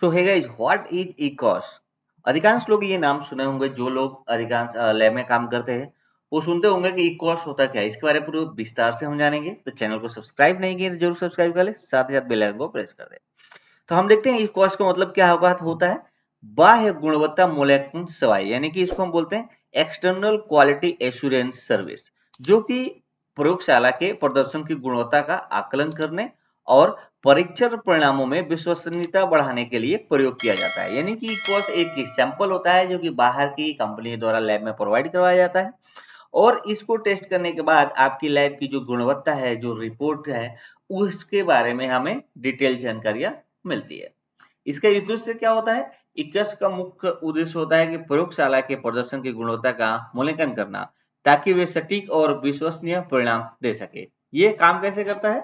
तो hey guys, what is इकॉस? अधिकांश लोग ये नाम सुने होंगे। जो लोग अधिकांश लैब में काम करते हैं वो सुनते होंगे कि इकॉस होता क्या है। इसके बारे में पूरे विस्तार से हम जानेंगे। तो चैनल को सब्सक्राइब नहीं किए तो जरूर सब्सक्राइब कर ले, साथ ही साथ बेल आइकन को प्रेस कर दे। तो हम देखते हैं इकॉस का मतलब क्या होता है। बाह्य गुणवत्ता मूल्यांकन सेवाएं, यानी कि इसको हम बोलते हैं एक्सटर्नल क्वालिटी एश्योरेंस सर्विस, जो कि प्रयोगशाला के प्रदर्शन की गुणवत्ता का आकलन करने और परीक्षण परिणामों में विश्वसनीयता बढ़ाने के लिए प्रयोग किया जाता है। यानी कि इक्वस एक सैंपल होता है जो कि बाहर की कंपनी द्वारा लैब में प्रोवाइड करवाया जाता है, और इसको टेस्ट करने के बाद आपकी लैब की जो गुणवत्ता है, जो रिपोर्ट है, उसके बारे में हमें डिटेल जानकारियां मिलती है। इसका उद्देश्य क्या होता है? इक्वस का मुख्य उद्देश्य होता है कि प्रयोगशाला के प्रदर्शन की गुणवत्ता का मूल्यांकन करना, ताकि वे सटीक और विश्वसनीय परिणाम दे सके। ये काम कैसे करता है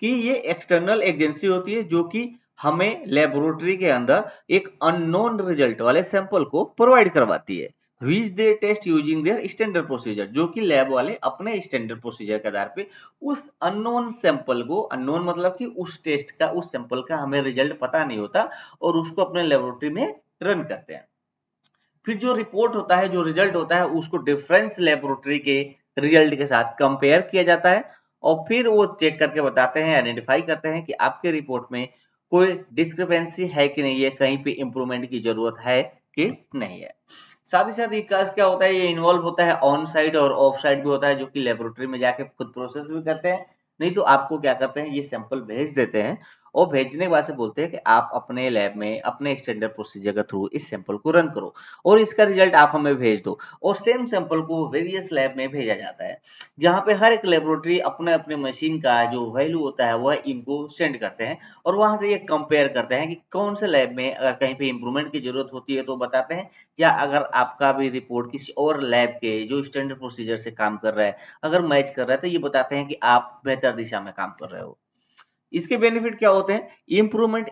कि ये एक्सटर्नल एजेंसी होती है जो कि हमें लेबोरेटरी के अंदर एक अननोन रिजल्ट वाले सैंपल को प्रोवाइड करवाती है, which they test using their standard procedure, जो कि लैब वाले अपने स्टैंडर्ड प्रोसीजर के आधार पे उस अननोन सैंपल को, अननोन मतलब कि उस टेस्ट का, उस सैंपल का हमें रिजल्ट पता नहीं होता, और उसको अपने लेबोरेटरी में रन करते हैं। फिर जो रिपोर्ट होता है, जो रिजल्ट होता है, उसको डिफरेंस लेबोरेटरी के रिजल्ट के साथ कंपेयर किया जाता है, और फिर वो चेक करके बताते हैं, आइडेंटिफाई करते हैं कि आपके रिपोर्ट में कोई डिस्क्रिपेंसी है कि नहीं है, कहीं पे इंप्रूवमेंट की जरूरत है कि नहीं है। साथ ही साथ ये क्या होता है, ये इन्वॉल्व होता है ऑन साइड और ऑफ साइड भी होता है, जो कि लेबोरेटरी में जाके खुद प्रोसेस भी करते हैं। नहीं तो आपको क्या करते हैं, ये सैंपल भेज देते हैं, और भेजने के बाद से बोलते हैं कि आप अपने लैब में अपने स्टैंडर्ड प्रोसीजर के थ्रू इस सैंपल को रन करो, और इसका रिजल्ट आप हमें भेज दो। और सेम सैंपल को वेरियस लैब में भेजा जाता है, जहां पे हर एक लेबोरेटरी अपने अपने मशीन का जो वैल्यू होता है वह इनको सेंड करते हैं, और वहां से ये कंपेयर करते हैं कि कौन से लैब में अगर कहीं पे इंप्रूवमेंट की जरूरत होती है तो बताते हैं, या अगर आपका भी रिपोर्ट किसी और लैब के जो स्टैंडर्ड प्रोसीजर से काम कर रहा है अगर मैच कर रहा है, तो ये बताते हैं कि आप बेहतर दिशा में काम कर रहे हो। इसके बेनिफिट क्या होते हैं? इम्प्रूवमेंट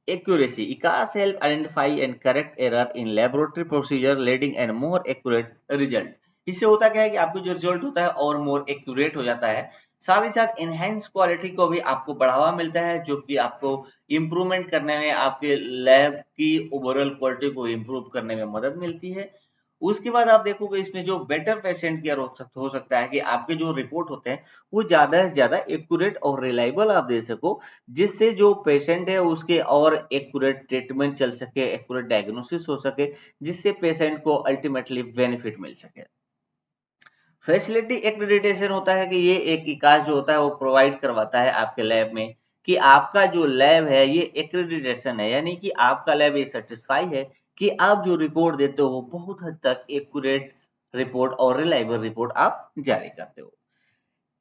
एक्यूरेसी, इकास help identify and correct error in laboratory procedure leading and more accurate result. इससे होता क्या है कि आपको जो रिजल्ट होता है और मोर एक्यूरेट हो जाता है। साथ ही साथ इनहेंस क्वालिटी को भी आपको बढ़ावा मिलता है, जो कि आपको इम्प्रूवमेंट करने में, आपके लैब की ओवरऑल क्वालिटी को इम्प्रूव करने में मदद मिलती है। उसके बाद आप देखोगे इसमें जो बेटर पेशेंट केयर हो सकता है कि आपके जो रिपोर्ट होते हैं वो ज्यादा से ज्यादा एक्यूरेट और रिलायबल आप दे सको, जिससे जो पेशेंट है उसके और एक्यूरेट ट्रीटमेंट चल सके, एक्यूरेट डायग्नोसिस हो सके, जिससे पेशेंट को अल्टीमेटली बेनिफिट मिल सके। फैसिलिटी एक्रेडिटेशन होता है कि ये एक इकास जो होता है वो प्रोवाइड करवाता है आपके लैब में कि आपका जो लैब है ये एक्रेडिटेशन है, यानी कि आपका लैब ये सेटिस्फाई है कि आप जो रिपोर्ट देते हो बहुत हद तक एक्यूरेट रिपोर्ट और रिलायबल रिपोर्ट आप जारी करते हो।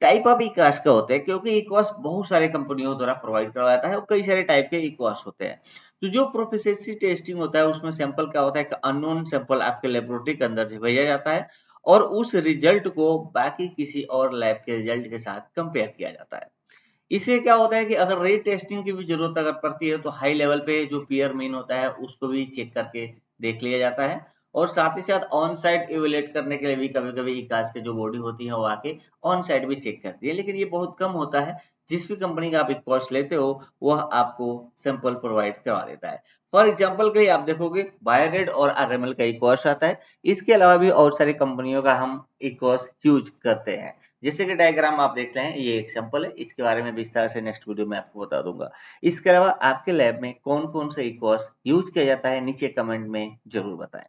टाइप ऑफ इकास का होता है, क्योंकि इकॉस बहुत सारे कंपनियों द्वारा प्रोवाइड करवाया जाता है और कई सारे टाइप के इकॉस होते हैं। तो जो प्रोफिशिएंसी टेस्टिंग होता है उसमें सैंपल क्या होता है कि अननोन सैंपल आपके लेबोरेटरी के अंदर से भेजा जाता है, और उस रिजल्ट को बाकी किसी और लैब के रिजल्ट के साथ कंपेयर किया जाता है। इससे क्या होता है कि अगर रीटेस्टिंग की भी जरूरत अगर पड़ती है तो हाई लेवल पे जो पीयर मीन होता है उसको भी चेक करके देख लिया जाता है, और साथ ही साथ ऑन साइट इवेलुएट करने के लिए भी कभी कभी इकास की जो बॉडी होती है वो आके ऑन साइट भी चेक करती है, लेकिन ये बहुत कम होता है। जिस भी कंपनी का आप एक कॉस्ट लेते हो वह आपको सैंपल प्रोवाइड करवा देता है। फॉर एग्जाम्पल के लिए आप देखोगे बायोरेड और आरएमएल का एक कॉस्ट आता है। इसके अलावा भी और सारी कंपनियों का हम एक कॉस्ट यूज करते हैं। जैसे कि डायग्राम आप देख रहे हैं, ये एक सैंपल है, इसके बारे में विस्तार से नेक्स्ट वीडियो में आपको बता दूंगा। इसके अलावा आपके लैब में कौन कौन से इक्वास यूज किया जाता है नीचे कमेंट में जरूर बताएं।